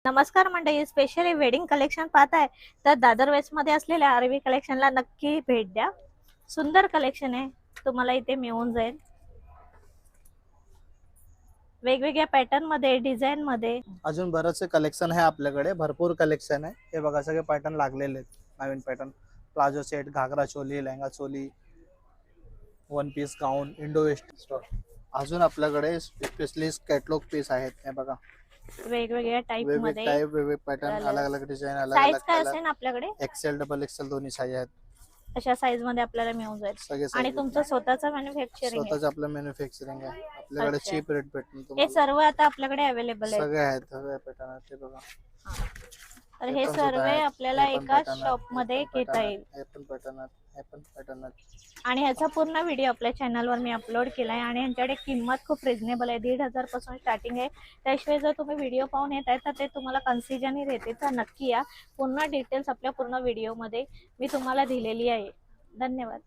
नमस्कार मंडळी, specially wedding collection पाहताय तर दादर वेस्ट मध्ये असलेल्या आरवी कलेक्शनला नक्की भेट द्या. सुंदर कलेक्शन आहे, तुम्हाला इथे मिळून जाईल. वेगवेगळ्या पॅटर्न मध्ये, डिझाईन मध्ये अजून बरेचसे कलेक्शन आहे आपल्याकडे, भरपूर कलेक्शन आहे. हे बघा सगळे पॅटर्न लागलेले आहेत. नवीन pattern, palazzo set, ghagra choli, lehenga चोली, वन पीस गाऊन, इंडो वेस्ट. अजून आपल्याकडे स्पेशली कॅटलॉग पीस आहेत. हे बघा वेगवेगळ्या टाइप वेगवेगळे मध्ये टाइप, वेगवेगळे पॅटर्न, Colors. अलग अलग डिझाईन, अलग साईज अलग काय कलर. असेल ना आपल्याकडे, एक्सेल, डबल एक्सेल दोन्ही साईज आहेत. अशा साईज मध्ये आपल्याला मिळून जाईल. सगळे आणि साईज तुमचं स्वतःचं मॅन्युफॅक्चरिंग आहे. स्वतःच आपलं मॅन्युफॅक्चरिंग आहे. आपल्याकडे अच्छा. चीप रेट भेटून हे तुम्हाला. सर्व आता आपल्याकडे अवेलेबल आहे. सगळे आहेत, सगळे पॅटर्न आहेत. हे बघा तर हे हे पण सुद्धा सर्व आहेत. आपल्याला हे पण एका पॅटर्न आहेत. शॉप मध्ये घेता येईल. हे पण पॅटर्न आहेत. हे पण पॅटर्न आहेत. आणि ह्याचा पूर्ण व्हिडिओ आपल्या चॅनलवर मी अपलोड केलाय. आणि यांच्याकडे किंमत खूप रिझनेबल आहे, 1,500 पासून स्टार्टिंग आहे. त्याशिवाय जर तुम्ही व्हिडिओ पाहून येत आहे तर ते तुम्हाला कन्सिजनही देते. तर नक्की या, पूर्ण डिटेल्स आपल्या पूर्ण व्हिडिओ मध्ये मी तुम्हाला दिलेली आहे. धन्यवाद.